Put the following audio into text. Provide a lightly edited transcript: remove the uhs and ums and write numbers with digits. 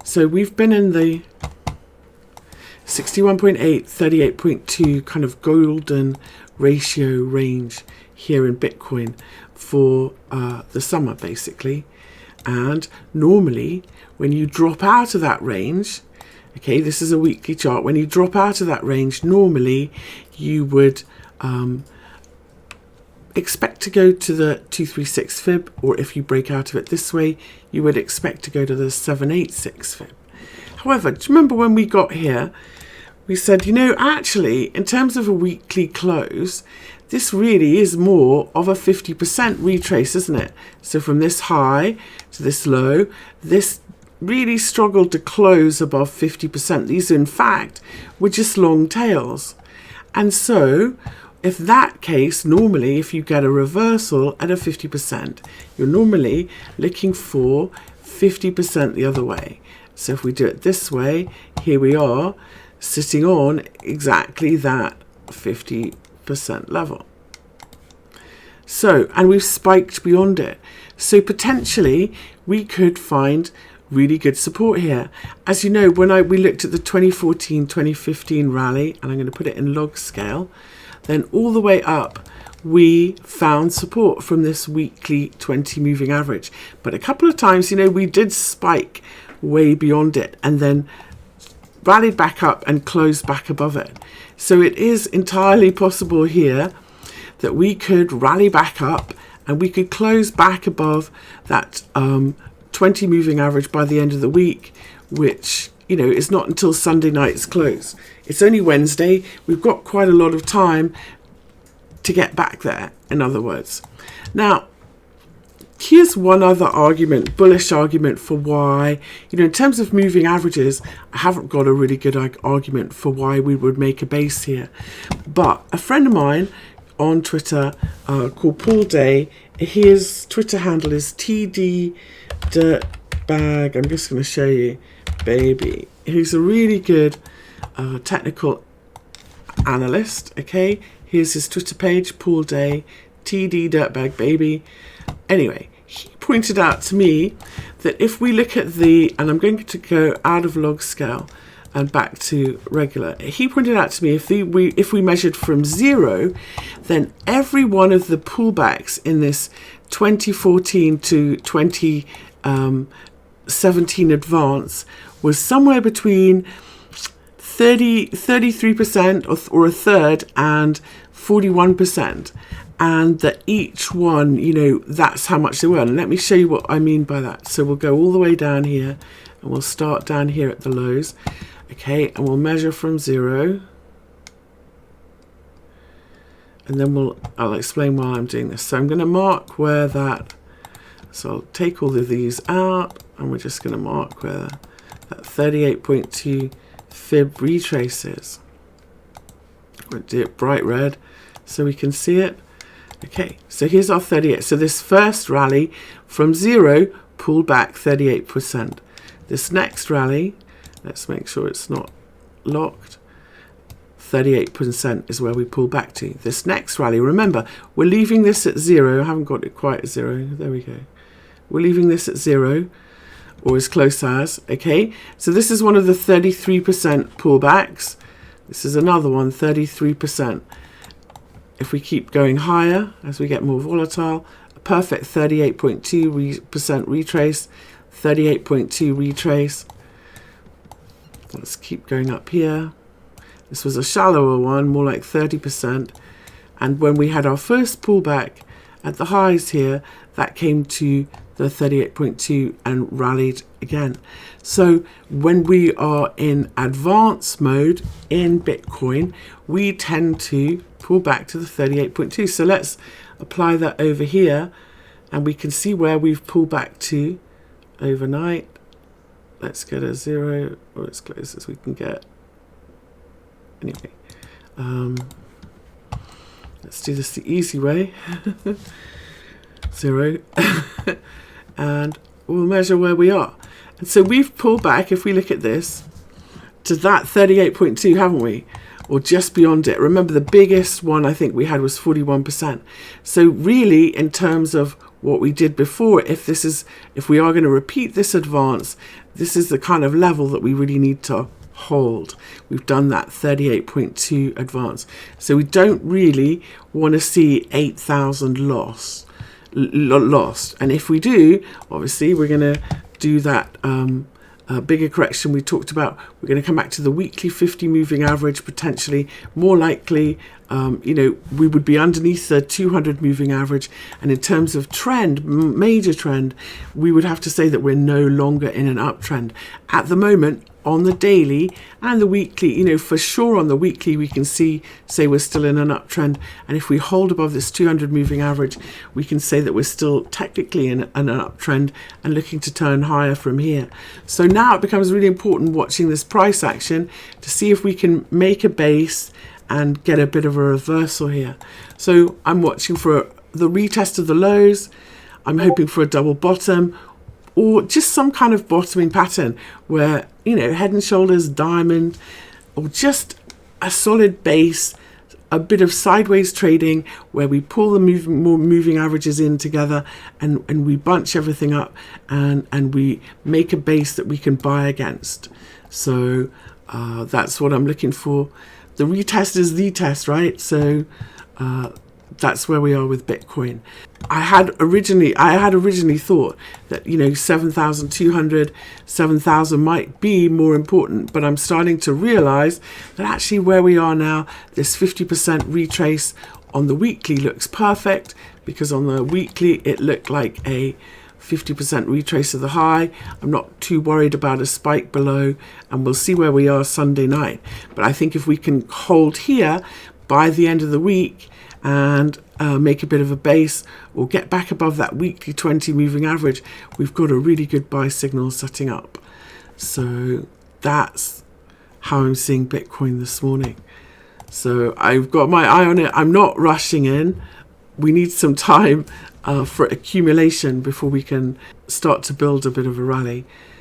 So we've been in the 61.8, 38.2 kind of golden ratio range here in Bitcoin for the summer, basically. And normally when you drop out of that range, okay, this is a weekly chart, when you drop out of that range, normally you would expect to go to the 236 fib, or if you break out of it this way, you would expect to go to the 786 fib. However, do you remember when we got here, we said, you know, actually, in terms of a weekly close, this really is more of a 50% retrace, isn't it? So from this high to this low, this really struggled to close above 50%. These, in fact, were just long tails. And so, if that case, normally, if you get a reversal at a 50%, you're normally looking for 50% the other way. So if we do it this way, here we are sitting on exactly that 50% level. So, and we've spiked beyond it. So potentially we could find really good support here. As you know, when we looked at the 2014-2015 rally, and I'm going to put it in log scale, then all the way up, we found support from this weekly 20 moving average. But a couple of times, you know, we did spike way beyond it and then rallied back up and closed back above it. So it is entirely possible here that we could rally back up and we could close back above that 20 moving average by the end of the week, which, you know, is not until Sunday night's close. It's only Wednesday. We've got quite a lot of time to get back there, in other words. Now, here's one other argument, bullish argument for why, you know, in terms of moving averages, I haven't got a really good argument for why we would make a base here. But a friend of mine on Twitter called Paul Day, his Twitter handle is TD Dirtbag. I'm just going to show you, baby. He's a really good technical analyst. Okay, here's his Twitter page, Paul Day, TD Dirtbag, baby. Anyway, he pointed out to me that if we look at the, and I'm going to go out of log scale and back to regular, he pointed out to me if we measured from 0, then every one of the pullbacks in this 2014 to 2017 advance was somewhere between 33% or a third and 41%. And that each one, you know, that's how much they were. And let me show you what I mean by that. So we'll go all the way down here and we'll start down here at the lows. Okay, and we'll measure from 0. And then I'll explain why I'm doing this. So I'm going to mark where that, so I'll take all of these out and we're just going to mark where that 38.2 fib retrace is. We'll do it bright red so we can see it. Okay, so here's our 38. So this first rally from 0 pulled back 38%. This next rally, let's make sure it's not locked, 38% is where we pull back to. This next rally, remember, we're leaving this at 0. I haven't got it quite at 0. There we go. We're leaving this at 0, or as close as. Okay, so this is one of the 33% pullbacks. This is another one, 33%. If we keep going higher, as we get more volatile, a perfect 38.2% retrace, 38.2 retrace. Let's keep going up here. This was a shallower one, more like 30%. And when we had our first pullback at the highs here, that came to the 38.2 and rallied again. So when we are in advance mode in Bitcoin, we tend to pull back to the 38.2. So let's apply that over here and we can see where we've pulled back to overnight. Let's get a 0 or as close as we can get. Anyway, let's do this the easy way. 0. And we'll measure where we are. And so we've pulled back, if we look at this, to that 38.2, haven't we? Or just beyond it. Remember, the biggest one I think we had was 41%. So really, in terms of what we did before. If we are going to repeat this advance, this is the kind of level that we really need to hold. We've done that 38.2 advance, so we don't really want to see 8,000 lost. And if we do, obviously we're going to do that bigger correction we talked about. We're going to come back to the weekly 50 moving average, potentially. More likely, we would be underneath the 200 moving average. And in terms of trend, major trend, we would have to say that we're no longer in an uptrend. At the moment, on the daily and the weekly, for sure on the weekly, we can say we're still in an uptrend. And if we hold above this 200 moving average, we can say that we're still technically in an uptrend and looking to turn higher from here. So now it becomes really important watching this price action to see if we can make a base and get a bit of a reversal here. So I'm watching for the retest of the lows. I'm hoping for a double bottom, or just some kind of bottoming pattern where, head and shoulders, diamond, or just a solid base, a bit of sideways trading where we pull the moving averages in together and we bunch everything up and we make a base that we can buy against. So that's what I'm looking for. The retest is the test, right? So that's where we are with Bitcoin. I had originally thought that 7,200, 7,000 might be more important, but I'm starting to realize that actually where we are now, this 50% retrace on the weekly looks perfect, because on the weekly it looked like a 50% retrace of the high. I'm not too worried about a spike below, and we'll see where we are Sunday night. But I think if we can hold here by the end of the week and make a bit of a base or get back above that weekly 20 moving average, we've got a really good buy signal setting up. So that's how I'm seeing Bitcoin this morning. So I've got my eye on it. I'm not rushing in. We need some time for accumulation before we can start to build a bit of a rally.